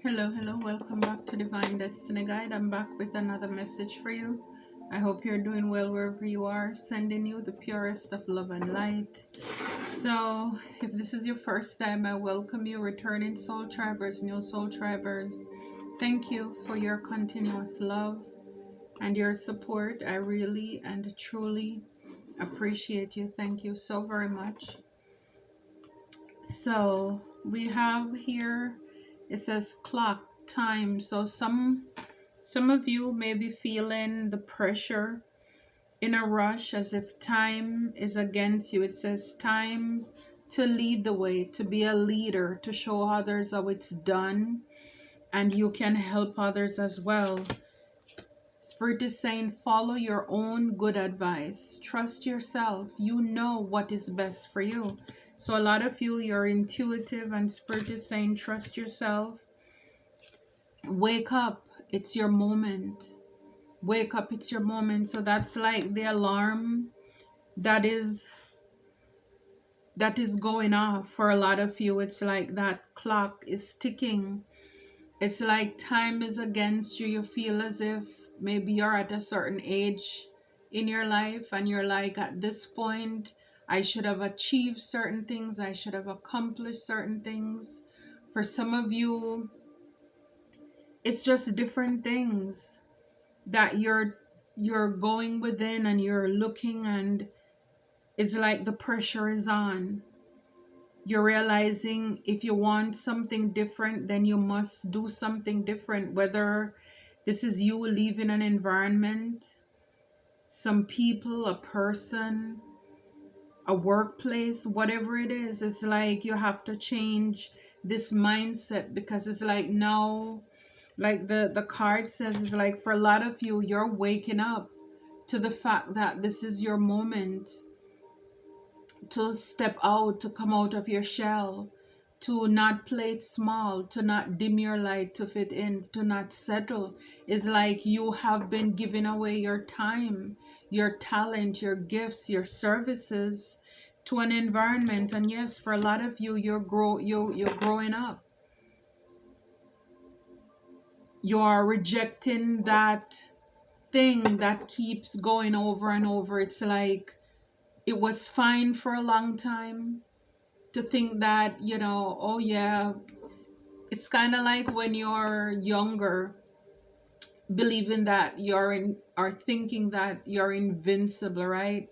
Hello, welcome back to Divine Destiny Guide. I'm back with another message for you. I hope you're doing well wherever you are, sending you the purest of love and light. So, if this is your first time, I welcome you, returning soul tribers, new soul tribers. Thank you for your continuous love and your support. I really and truly appreciate you. Thank you so very much. So, we have here, it says clock time. So some of you may be feeling the pressure in a rush as if time is against you. It says time to lead the way, to be a leader, to show others how it's done, and you can help others as well. Spirit is saying follow your own good advice. Trust yourself. You know what is best for you. So a lot of you, you're intuitive, and Spirit is saying trust yourself. Wake up. It's your moment. Wake up, it's your moment. So that's like the alarm that is going off for a lot of you. It's like that clock is ticking. It's like time is against you. You feel as if maybe you're at a certain age in your life and you're like, at this point I should have achieved certain things, I should have accomplished certain things. For some of you, it's just different things that you're going within and you're looking, and it's like the pressure is on. You're realizing if you want something different, then you must do something different, whether this is you leaving an environment, some people, a person, a workplace, whatever it is. It's like you have to change this mindset, because it's like now, like the card says, it's like for a lot of you, you're waking up to the fact that this is your moment to step out, to come out of your shell, to not play it small, to not dim your light to fit in, to not settle. It's like you have been giving away your time, your talent, your gifts, your services to an environment. And yes, for a lot of you, you're growing up. You are rejecting that thing that keeps going over and over. It's like it was fine for a long time to think that, oh yeah, it's kind of like when you're younger, believing that or thinking that you're invincible, right?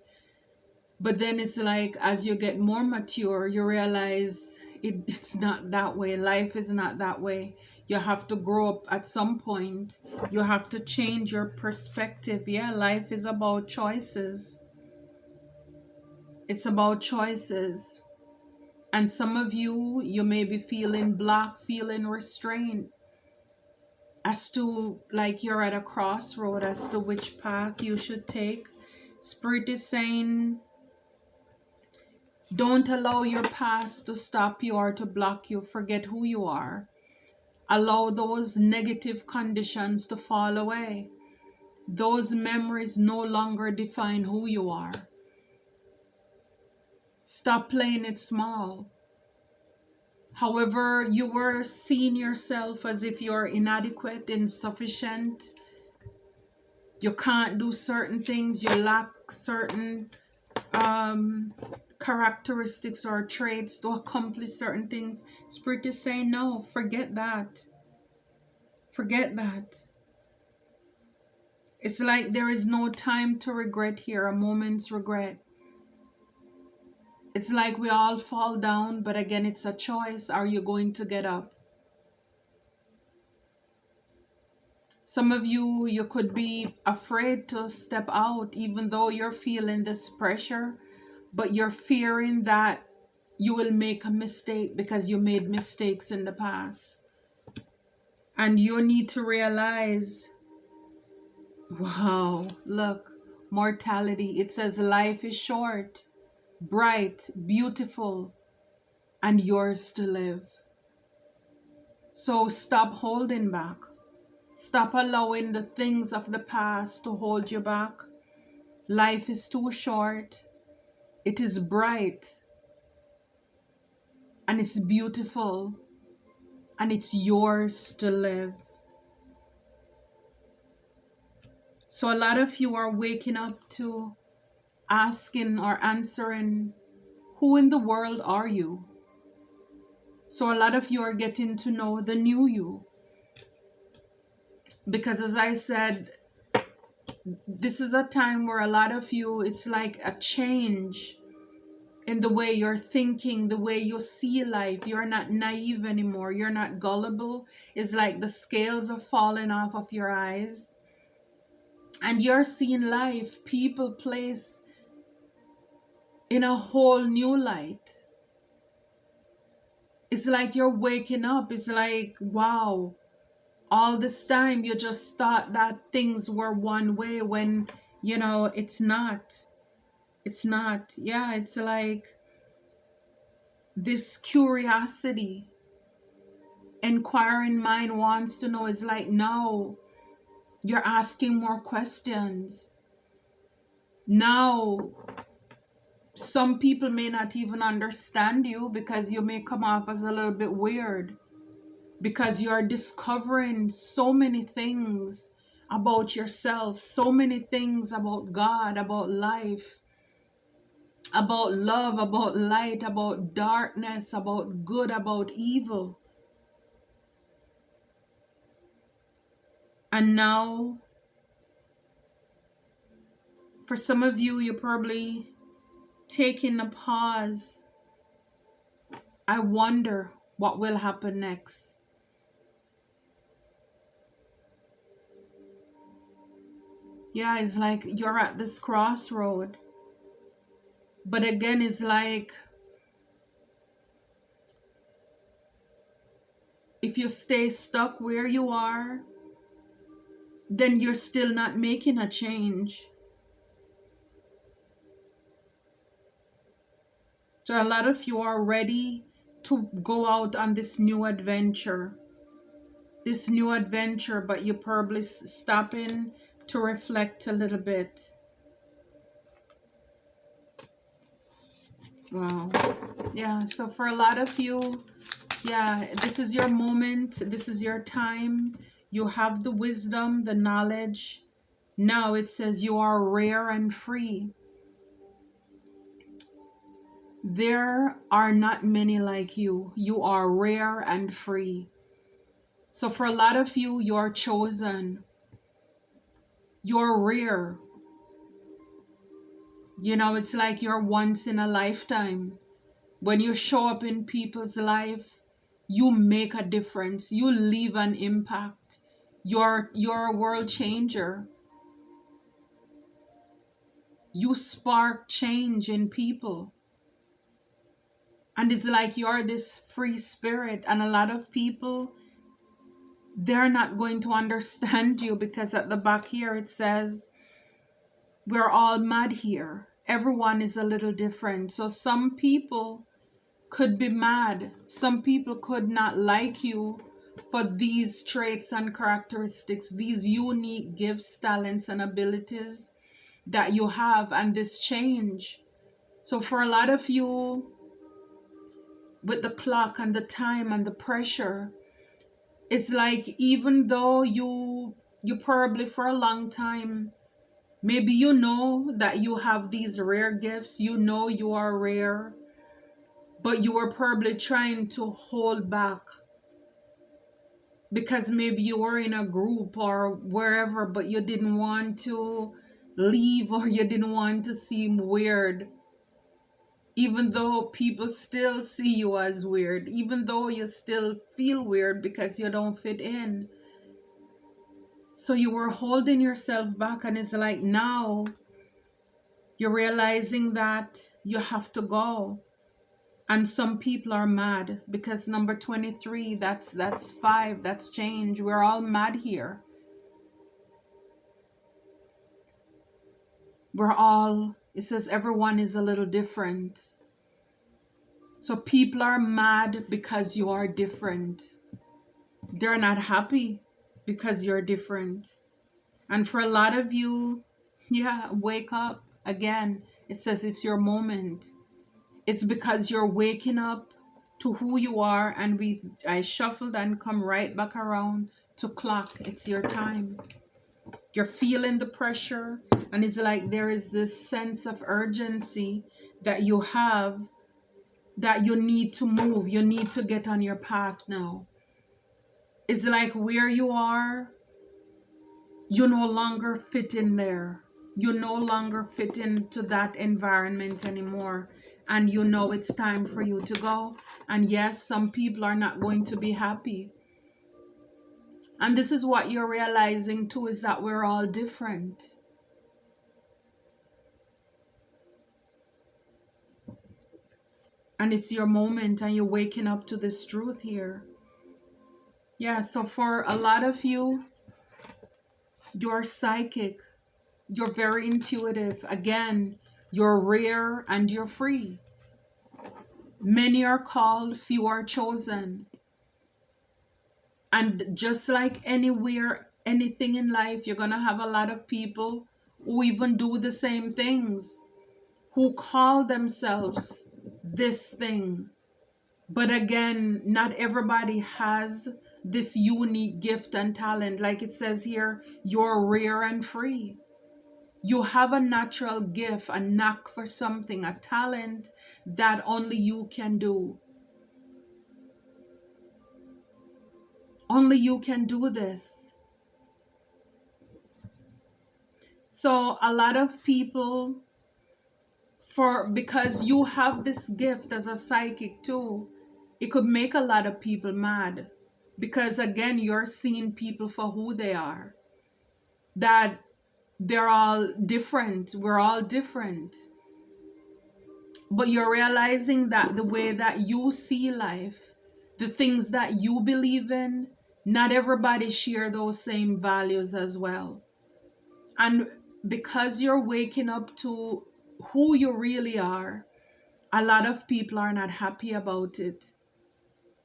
But then it's like as you get more mature, you realize it's not that way. Life is not that way. You have to grow up at some point. You have to change your perspective. Yeah, life is about choices. It's about choices. And some of you, you may be feeling blocked, feeling restrained as to like you're at a crossroad as to which path you should take. Spirit is saying, don't allow your past to stop you or to block you. Forget who you are. Allow those negative conditions to fall away. Those memories no longer define who you are. Stop playing it small. However, you were seeing yourself as if you're inadequate, insufficient, you can't do certain things, you lack certain characteristics or traits to accomplish certain things. Spirit is saying, no, forget that. Forget that. It's like there is no time to regret here, a moment's regret. It's like we all fall down, but again, it's a choice. Are you going to get up? Some of you, you could be afraid to step out, even though you're feeling this pressure, but you're fearing that you will make a mistake because you made mistakes in the past. And you need to realize, wow, look, mortality. It says life is short, bright, beautiful, and yours to live. So stop holding back. Stop allowing the things of the past to hold you back. Life is too short. It is bright and it's beautiful. and it's yours to live. So a lot of you are waking up to asking or answering, who in the world are you? So a lot of you are getting to know the new you. Because as I said, this is a time where a lot of you, it's like a change in the way you're thinking, the way you see life. You're not naive anymore. You're not gullible. It's like the scales are falling off of your eyes. And you're seeing life, people, place in a whole new light. It's like you're waking up. It's like, wow, all this time you just thought that things were one way when, it's not. It's not. Yeah, it's like this curiosity, inquiring mind wants to know. Is like now you're asking more questions. Now some people may not even understand you because you may come off as a little bit weird, because you're discovering so many things about yourself, so many things about God, about life, about love, about light, about darkness, about good, about evil. And now, for some of you, you're probably taking a pause. I wonder what will happen next. Yeah, it's like you're at this crossroad. But again, it's like if you stay stuck where you are, then you're still not making a change. So a lot of you are ready to go out on this new adventure. But you're probably stopping to reflect a little bit. Wow. Yeah, so for a lot of you, yeah, this is your moment. This is your time. You have the wisdom, the knowledge. Now it says you are rare and free. There are not many like you. You are rare and free. So for a lot of you, you're chosen. You're rare. It's like you're once in a lifetime. When you show up in people's life, you make a difference. You leave an impact. You're a world changer. You spark change in people. And it's like you're this free spirit. And a lot of people, they're not going to understand you, because at the back here it says, we're all mad here. Everyone is a little different. So some people could be mad. Some people could not like you for these traits and characteristics, these unique gifts, talents, and abilities that you have, and this change. So for a lot of you, with the clock and the time and the pressure, it's like even though you probably for a long time, maybe you know that you have these rare gifts, you are rare, but you were probably trying to hold back because maybe you were in a group or wherever, but you didn't want to leave, or you didn't want to seem weird, even though people still see you as weird, even though you still feel weird because you don't fit in. So you were holding yourself back, and it's like now you're realizing that you have to go. And some people are mad because number 23, that's 5, that's change. We're all mad here. It says everyone is a little different. So people are mad because you are different. They're not happy because you're different. And for a lot of you, yeah, wake up again. It says it's your moment. It's because you're waking up to who you are, and I shuffled and come right back around to clock. It's your time. You're feeling the pressure, and it's like there is this sense of urgency that you have, that you need to move. You need to get on your path now. It's like where you are, you no longer fit in there. You no longer fit into that environment anymore. And you know it's time for you to go. And yes, some people are not going to be happy. And this is what you're realizing too, is that we're all different. And it's your moment, and you're waking up to this truth here. Yeah, so for a lot of you, you're psychic. You're very intuitive. Again, you're rare and you're free. Many are called, few are chosen. And just like anywhere, anything in life, you're going to have a lot of people who even do the same things, who call themselves this thing. But again, not everybody has this unique gift and talent. Like it says here, you're rare and free. You have a natural gift, a knack for something, a talent that only you can do. Only you can do this. So a lot of people, because you have this gift as a psychic too, it could make a lot of people mad. Because again, you're seeing people for who they are. That they're all different. We're all different. But you're realizing that the way that you see life, the things that you believe in, not everybody share those same values as well. And because you're waking up to who you really are, a lot of people are not happy about it.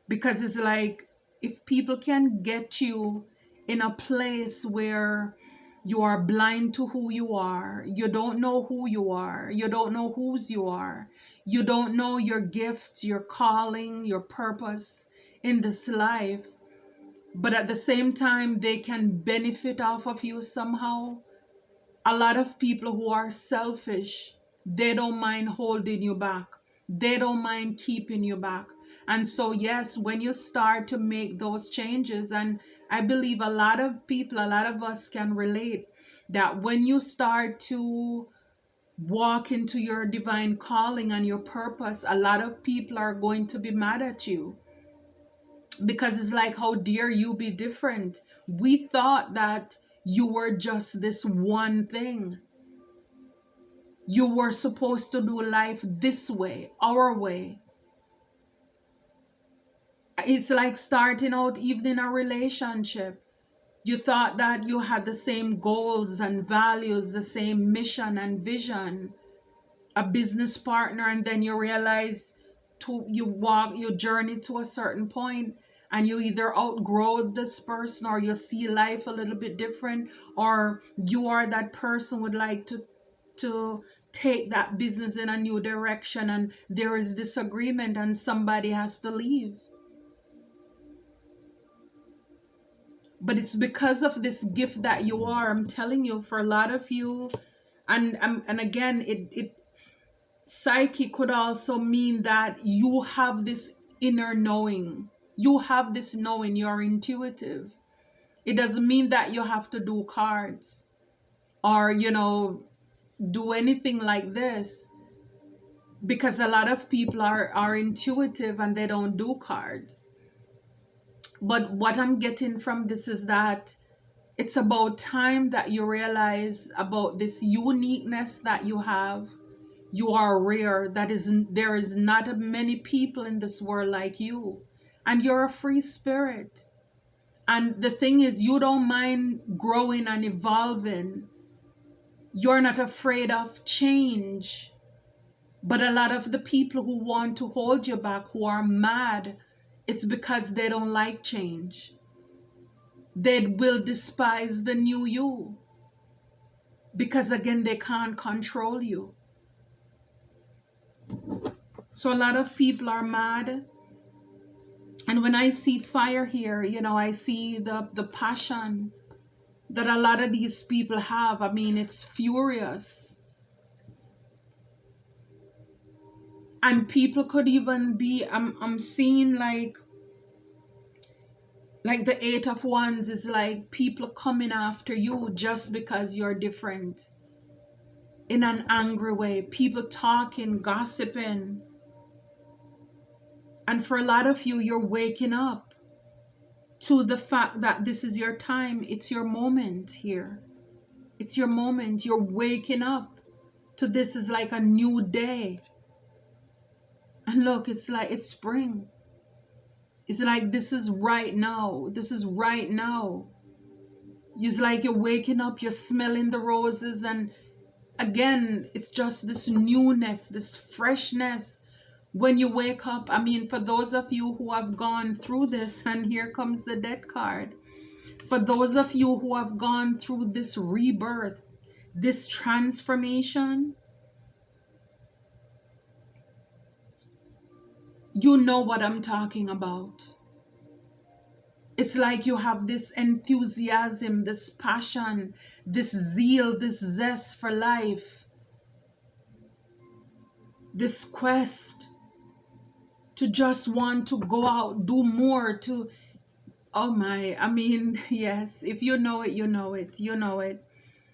Because it's like, if people can get you in a place where you are blind to who you are, you don't know who you are, you don't know whose you are, you don't know your gifts, your calling, your purpose in this life, but at the same time they can benefit off of you somehow. A lot of people who are selfish, they don't mind holding you back, they don't mind keeping you back. And so yes, when you start to make those changes, and I believe a lot of people, a lot of us can relate, that when you start to walk into your divine calling and your purpose, a lot of people are going to be mad at you. Because it's like, how dare you be different? We thought that you were just this one thing. You were supposed to do life this way, our way. It's like starting out even in a relationship. You thought that you had the same goals and values, the same mission and vision, a business partner, and then you realize you journey to a certain point, and you either outgrow this person, or you see life a little bit different, or you are that person would like to take that business in a new direction, and there is disagreement and somebody has to leave. But it's because of this gift that you are. I'm telling you, for a lot of you, and again, it psyche could also mean that you have this inner knowing. You have this knowing. You're intuitive. It doesn't mean that you have to do cards, or do anything like this, because a lot of people are intuitive and they don't do cards. But what I'm getting from this is that it's about time that you realize about this uniqueness that you have. You are rare. There is not many people in this world like you. And you're a free spirit. And the thing is, you don't mind growing and evolving. You're not afraid of change. But a lot of the people who want to hold you back, who are mad, it's because they don't like change. They will despise the new you. Because again, they can't control you. So a lot of people are mad And when I see fire here, I see the passion that a lot of these people have. I mean, it's furious. And people could even be, I'm seeing like the Eight of Wands is like people coming after you just because you're different in an angry way. People talking, gossiping. And for a lot of you, you're waking up to the fact that this is your time. It's your moment here. It's your moment. You're waking up to this is like a new day. And look, it's like it's spring. It's like this is right now. This is right now. It's like you're waking up, you're smelling the roses, and again, it's just this newness, this freshness when you wake up. I mean, for those of you who have gone through this, and here comes the Death card. For those of you who have gone through this rebirth, this transformation, you know what I'm talking about. It's like you have this enthusiasm, this passion, this zeal, this zest for life, this quest to just want to go out, do more, to, oh my, I mean, yes, if you know it, you know it, you know it.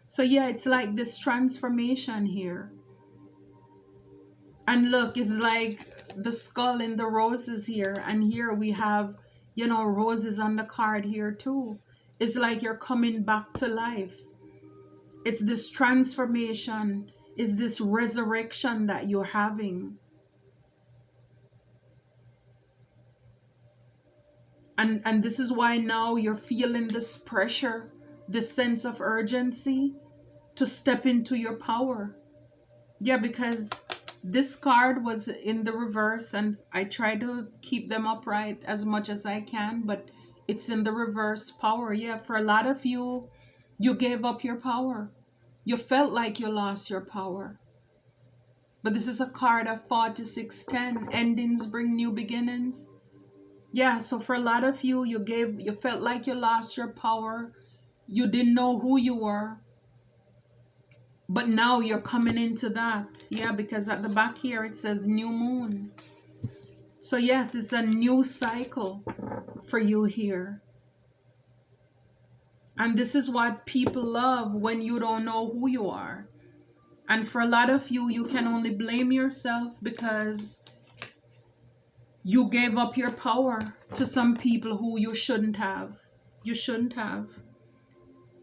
So yeah, it's like this transformation here. And look, it's like the skull and the roses here. And here we have, roses on the card here too. It's like you're coming back to life. It's this transformation. It's this resurrection that you're having. And this is why now you're feeling this pressure, this sense of urgency to step into your power. Yeah, because this card was in the reverse, and I try to keep them upright as much as I can, but it's in the reverse power. Yeah, for a lot of you, you gave up your power. You felt like you lost your power. But this is a card of 4610. Endings bring new beginnings. Yeah, so for a lot of you, you felt like you lost your power. You didn't know who you were. But now you're coming into that. Yeah, because at the back here it says new moon. So yes, it's a new cycle for you here. And this is what people love when you don't know who you are. And for a lot of you, you can only blame yourself because you gave up your power to some people who you shouldn't have. You shouldn't have.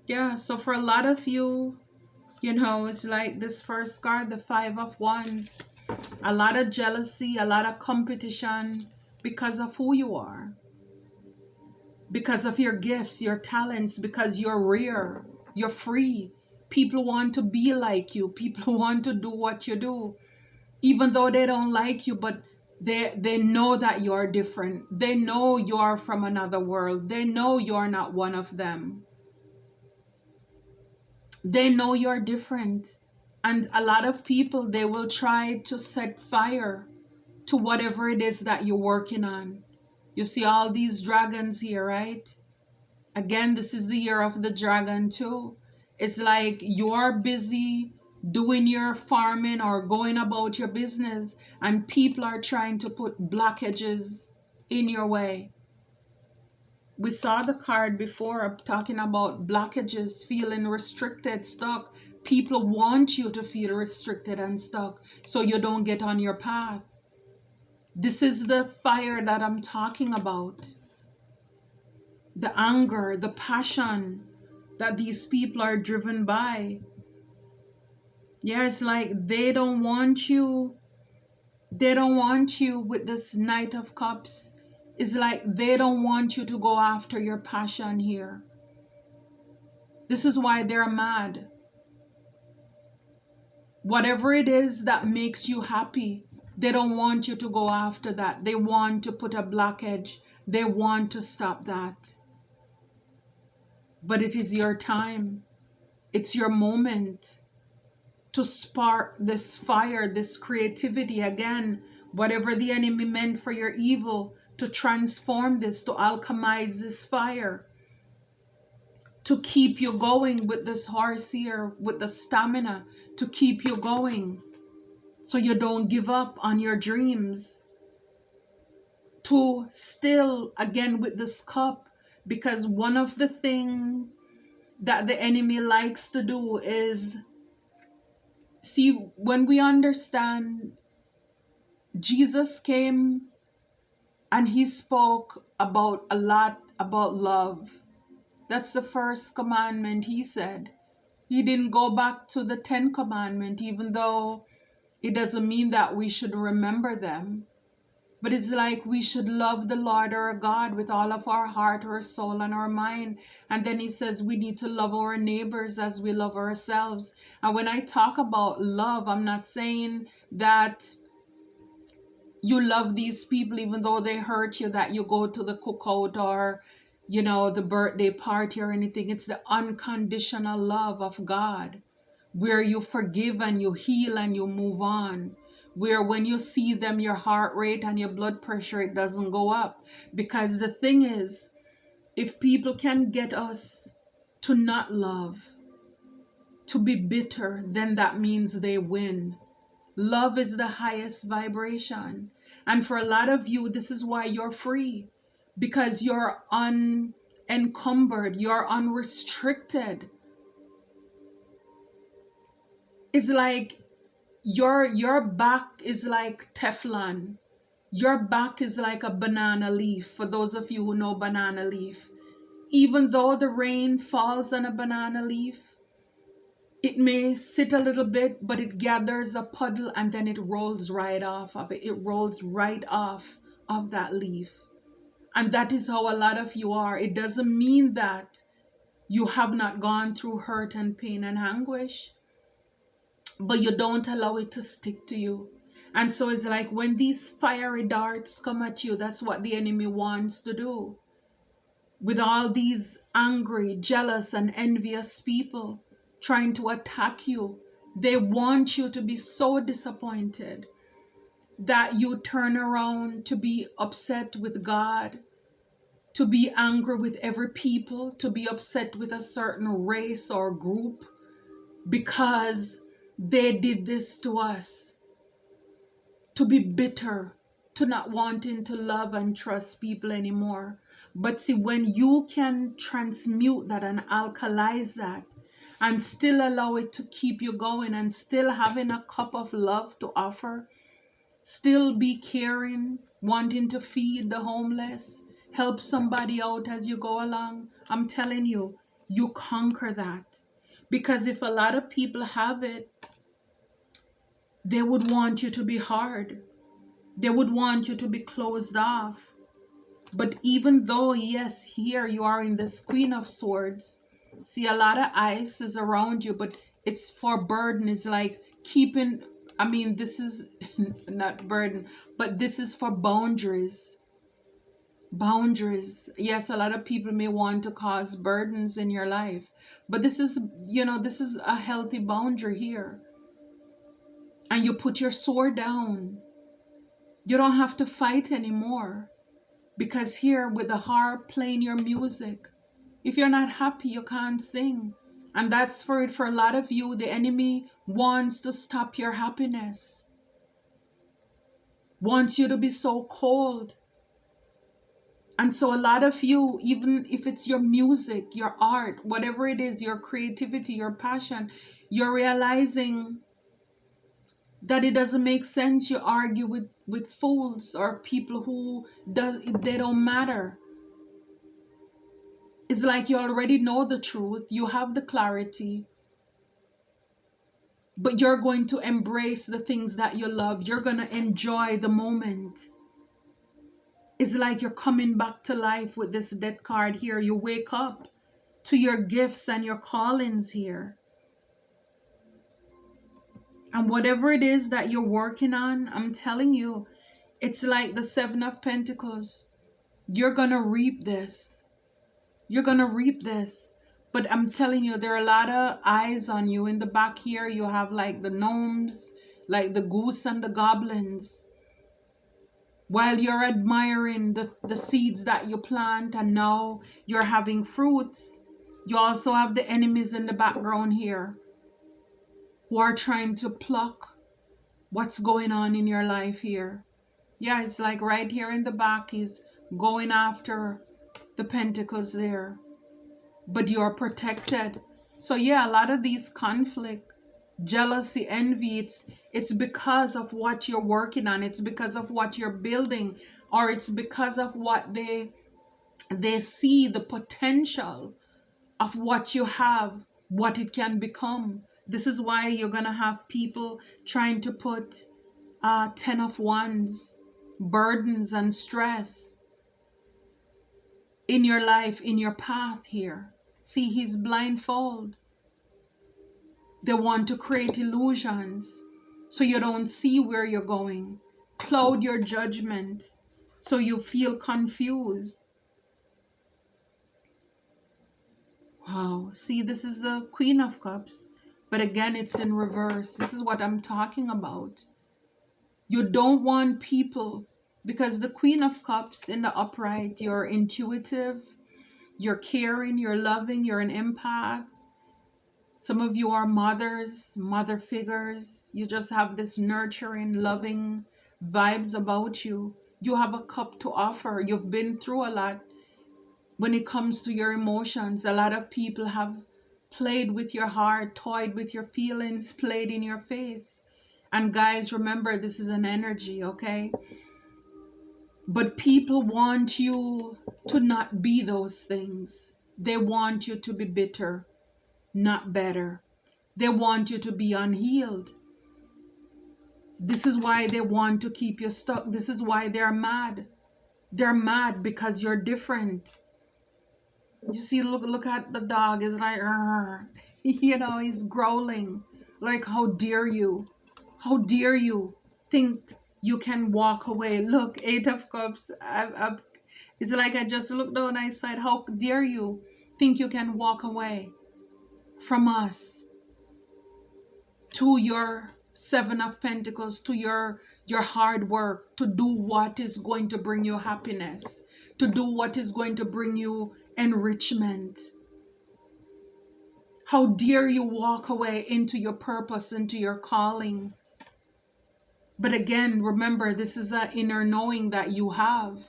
Yeah, so for a lot of you, it's like this first card, the Five of Wands. A lot of jealousy, a lot of competition because of who you are. Because of your gifts, your talents, because you're rare, you're free. People want to be like you. People want to do what you do. Even though they don't like you, but they know that you're different. They know you're from another world. They know you're not one of them. They know you're different. And a lot of people, they will try to set fire to whatever it is that you're working on. You see all these dragons here, right? Again, this is the year of the dragon too. It's like you're busy doing your farming or going about your business, and people are trying to put blockages in your way. We saw the card before talking about blockages, feeling restricted, stuck. People want you to feel restricted and stuck so you don't get on your path. This is the fire that I'm talking about. The anger, the passion that these people are driven by. Yeah, it's like they don't want you. They don't want you with this Knight of Cups. It's like they don't want you to go after your passion here. This is why they're mad. Whatever it is that makes you happy, they don't want you to go after that. They want to put a blockage. They want to stop that. But it is your time. It's your moment to spark this fire, this creativity again. Whatever the enemy meant for your evil, to transform this, to alchemize this fire, to keep you going with this horse here, with the stamina, to keep you going so you don't give up on your dreams, to still again with this cup, because one of the things that the enemy likes to do is, see, when we understand Jesus came and he spoke about a lot about love. That's the first commandment he said. He didn't go back to the 10 commandments, even though it doesn't mean that we should remember them. But it's like we should love the Lord our God with all of our heart, our soul, and our mind. And then he says we need to love our neighbors as we love ourselves. And when I talk about love, I'm not saying that you love these people even though they hurt you, that you go to the cookout or, you know, the birthday party or anything. It's the unconditional love of God, where you forgive and you heal and you move on, where when you see them, your heart rate and your blood pressure, it doesn't go up. Because the thing is, if people can get us to not love, to be bitter, then that means they win. Love is the highest vibration. And for a lot of you, this is why you're free, because you're unencumbered, you're unrestricted. It's like your back is like Teflon. Your back is like a banana leaf. For those of you who know banana leaf, even though the rain falls on a banana leaf, it may sit a little bit, but it gathers a puddle and then it rolls right off of it. It rolls right off of that leaf. And that is how a lot of you are. It doesn't mean that you have not gone through hurt and pain and anguish, but you don't allow it to stick to you. And so it's like when these fiery darts come at you, that's what the enemy wants to do. With all these angry, jealous, and envious people trying to attack you, they want you to be so disappointed that you turn around to be upset with God, to be angry with every people, to be upset with a certain race or group because they did this to us, to be bitter, to not wanting to love and trust people anymore. But see, when you can transmute that and alkalize that and still allow it to keep you going and still having a cup of love to offer, still be caring, wanting to feed the homeless, help somebody out as you go along, I'm telling you, you conquer that. Because if a lot of people have it, they would want you to be hard. They would want you to be closed off. But even though, yes, here you are in this Queen of Swords, see, a lot of ice is around you, but it's for burden. It's like keeping, I mean, this is not burden, but this is for boundaries. Boundaries. Yes, a lot of people may want to cause burdens in your life, but this is, you know, this is a healthy boundary here. And you put your sword down. You don't have to fight anymore. Because here with the harp playing your music, if you're not happy, you can't sing. And that's for it. For a lot of you, the enemy wants to stop your happiness, wants you to be so cold. And so a lot of you, even if it's your music, your art, whatever it is, your creativity, your passion, you're realizing that it doesn't make sense you argue with fools or people who they don't matter. It's like you already know the truth, you have the clarity, but you're going to embrace the things that you love. You're going to enjoy the moment. It's like you're coming back to life with this death card here. You wake up to your gifts and your callings here. And whatever it is that you're working on, I'm telling you, it's like the Seven of Pentacles. You're going to reap this. You're going to reap this. But I'm telling you, there are a lot of eyes on you. In the back here, you have like the gnomes, like the goose and the goblins. while you're admiring the seeds that you plant and now you're having fruits, you also have the enemies in the background here who are trying to pluck what's going on in your life here. Yeah, it's like right here in the back, he's going after the pentacles there, but you're protected. So yeah, a lot of these conflict, jealousy, envy, it's because of what you're working on, it's because of what you're building, or it's because of what they see the potential of what you have, what it can become. This is why you're gonna have people trying to put 10 of wands, burdens and stress in your life, in your path here. See, he's blindfold. They want to create illusions so you don't see where you're going, cloud your judgment so you feel confused. Wow, see, this is the Queen of Cups, but again, it's in reverse. This is what I'm talking about. You don't want people, because the Queen of Cups in the upright, you're intuitive, you're caring, you're loving, you're an empath. Some of you are mothers, mother figures. You just have this nurturing, loving vibes about you. You have a cup to offer. You've been through a lot when it comes to your emotions. A lot of people have played with your heart, toyed with your feelings, played in your face. And guys, remember, this is an energy, okay? But people want you to not be those things. They want you to be bitter, not better. They want you to be unhealed. This is why they want to keep you stuck. This is why they're mad. They're mad because you're different. You see, look at the dog. It's like, you know, he's growling. Like, how dare you? How dare you think you can walk away? Look, Eight of Cups. It's like I just looked down. I said, how dare you think you can walk away from us? To your Seven of Pentacles, to your hard work, to do what is going to bring you happiness, to do what is going to bring you enrichment. How dare you walk away into your purpose, into your calling? But again, remember, this is an inner knowing that you have.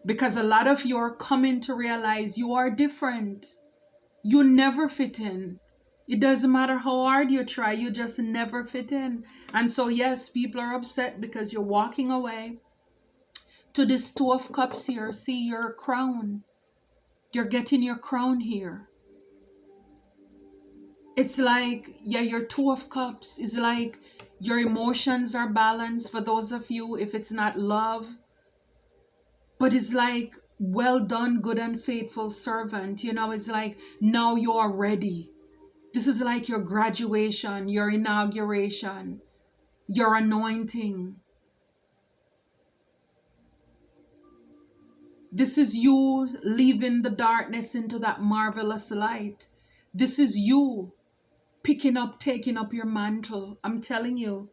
Because a lot of you are coming to realize you are different. You never fit in. It doesn't matter how hard you try, you just never fit in. And so yes, people are upset because you're walking away. To this Two of Cups here, see your crown. You're getting your crown here. It's like, yeah, your Two of Cups is like your emotions are balanced for those of you, if it's not love. But it's like, well done, good and faithful servant. You know, it's like, now you are ready. This is like your graduation, your inauguration, your anointing. This is you leaving the darkness into that marvelous light. This is you picking up, taking up your mantle. I'm telling you.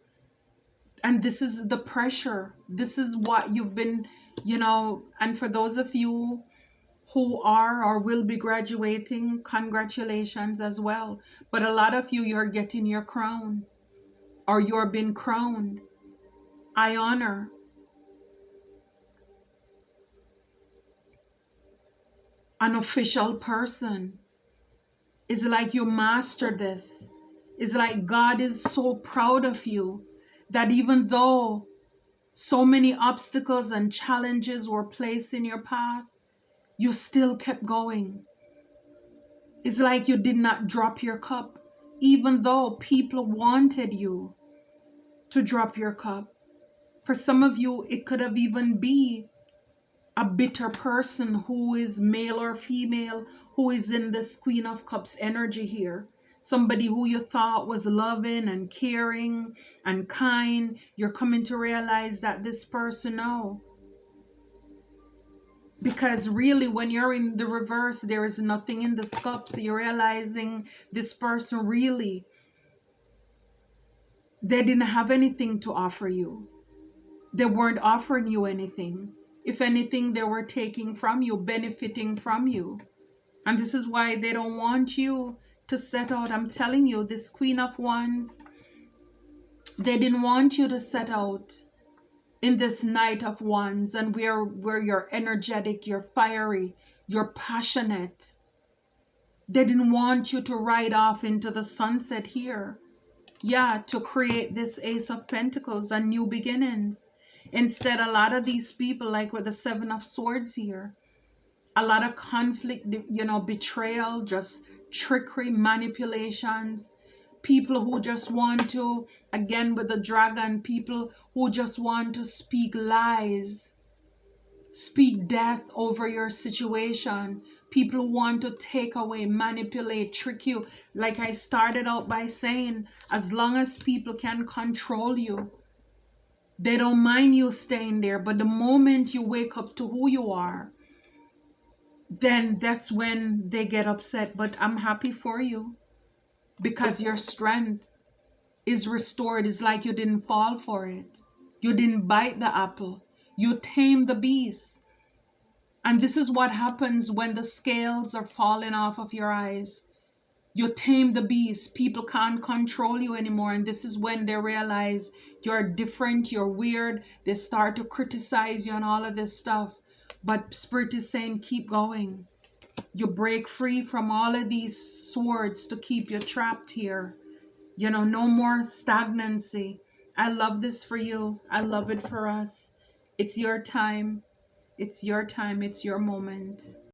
And this is the pressure. This is what you've been, you know, and for those of you who are or will be graduating, congratulations as well. But a lot of you, you're getting your crown, or you're being crowned. I honor. An official person. It's like you mastered this. It's like God is so proud of you that even though so many obstacles and challenges were placed in your path, you still kept going. It's like you did not drop your cup, even though people wanted you to drop your cup. For some of you, it could have even been a bitter person who is male or female, who is in this Queen of Cups energy here. Somebody who you thought was loving and caring and kind. You're coming to realize that this person, no. Because really, when you're in the reverse, there is nothing in this cup. So you're realizing this person really They didn't have anything to offer you. They weren't offering you anything. If anything, they were taking from you, benefiting from you. And this is why they don't want you to set out. I'm telling you, this Queen of Wands, they didn't want you to set out in this Knight of Wands, and where you're energetic, you're fiery, you're passionate. They didn't want you to ride off into the sunset here. Yeah, to create this Ace of Pentacles and new beginnings. Instead, a lot of these people, like with the Seven of Swords here, a lot of conflict, betrayal, just trickery, manipulations, people who just want to, again with the dragon, people who just want to speak lies, speak death over your situation, people who want to take away, manipulate, trick you. Like I started out by saying, as long as people can control you, they don't mind you staying there. But the moment you wake up to who you are, then that's when they get upset. But I'm happy for you, because your strength is restored. It's like you didn't fall for it. You didn't bite the apple. You tamed the beast. And this is what happens when the scales are falling off of your eyes. You tame the beast. People can't control you anymore. And this is when they realize you're different, you're weird. They start to criticize you and all of this stuff. But Spirit is saying, keep going. You break free from all of these swords to keep you trapped here. No more stagnancy. I love this for you. I love it for us. It's your time. It's your time. It's your moment.